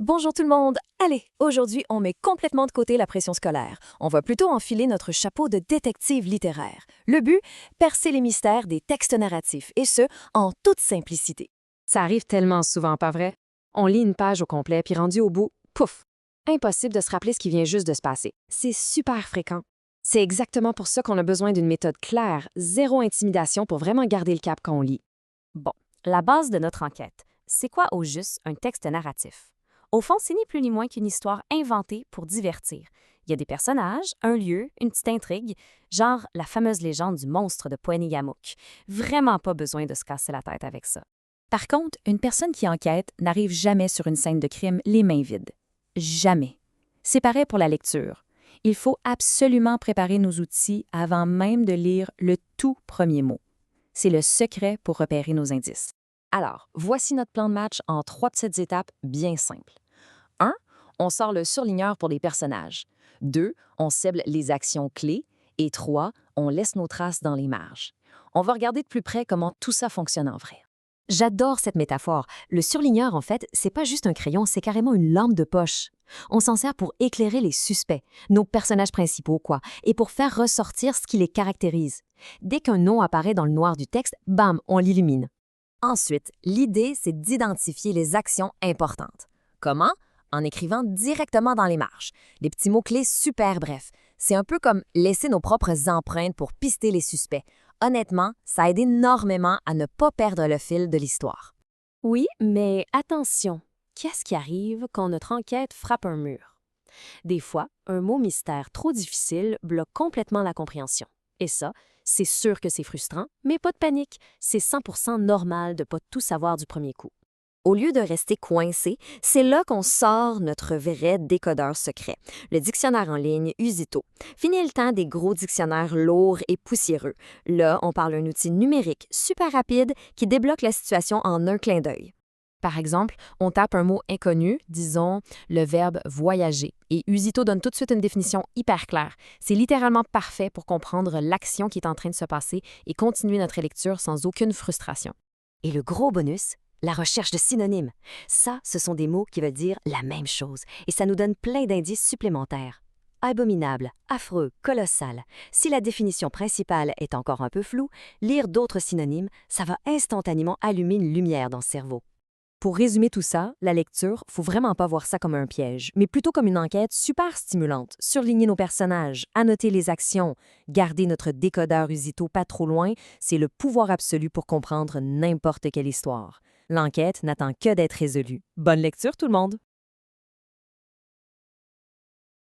Bonjour tout le monde! Allez, aujourd'hui, on met complètement de côté la pression scolaire. On va plutôt enfiler notre chapeau de détective littéraire. Le but, percer les mystères des textes narratifs, et ce, en toute simplicité. Ça arrive tellement souvent, pas vrai? On lit une page au complet, puis rendu au bout, pouf! Impossible de se rappeler ce qui vient juste de se passer. C'est super fréquent. C'est exactement pour ça qu'on a besoin d'une méthode claire, zéro intimidation pour vraiment garder le cap quand on lit. Bon, la base de notre enquête, c'est quoi au juste un texte narratif? Au fond, c'est ni plus ni moins qu'une histoire inventée pour divertir. Il y a des personnages, un lieu, une petite intrigue, genre la fameuse légende du monstre de Poenigamuk. Vraiment pas besoin de se casser la tête avec ça. Par contre, une personne qui enquête n'arrive jamais sur une scène de crime les mains vides. Jamais. C'est pareil pour la lecture. Il faut absolument préparer nos outils avant même de lire le tout premier mot. C'est le secret pour repérer nos indices. Alors, voici notre plan de match en 3 petites étapes bien simples. 1. On sort le surligneur pour les personnages. 2. On cible les actions clés. Et 3. On laisse nos traces dans les marges. On va regarder de plus près comment tout ça fonctionne en vrai. J'adore cette métaphore. Le surligneur, en fait, c'est pas juste un crayon, c'est carrément une lampe de poche. On s'en sert pour éclairer les suspects, nos personnages principaux, quoi, et pour faire ressortir ce qui les caractérise. Dès qu'un nom apparaît dans le noir du texte, bam, on l'illumine. Ensuite, l'idée, c'est d'identifier les actions importantes. Comment? En écrivant directement dans les marges. Des petits mots-clés super brefs. C'est un peu comme laisser nos propres empreintes pour pister les suspects. Honnêtement, ça aide énormément à ne pas perdre le fil de l'histoire. Oui, mais attention, qu'est-ce qui arrive quand notre enquête frappe un mur? Des fois, un mot mystère trop difficile bloque complètement la compréhension. Et ça, c'est sûr que c'est frustrant, mais pas de panique. C'est 100% normal de pas tout savoir du premier coup. Au lieu de rester coincé, c'est là qu'on sort notre vrai décodeur secret, le dictionnaire en ligne Usito. Fini le temps des gros dictionnaires lourds et poussiéreux. Là, on parle d'un outil numérique super rapide qui débloque la situation en un clin d'œil. Par exemple, on tape un mot inconnu, disons le verbe voyager, et Usito donne tout de suite une définition hyper claire. C'est littéralement parfait pour comprendre l'action qui est en train de se passer et continuer notre lecture sans aucune frustration. Et le gros bonus, la recherche de synonymes. Ça, ce sont des mots qui veulent dire la même chose, et ça nous donne plein d'indices supplémentaires. Abominable, affreux, colossal. Si la définition principale est encore un peu floue, lire d'autres synonymes, ça va instantanément allumer une lumière dans le cerveau. Pour résumer tout ça, la lecture, faut vraiment pas voir ça comme un piège, mais plutôt comme une enquête super stimulante. Surligner nos personnages, annoter les actions, garder notre décodeur Usito pas trop loin, c'est le pouvoir absolu pour comprendre n'importe quelle histoire. L'enquête n'attend que d'être résolue. Bonne lecture tout le monde!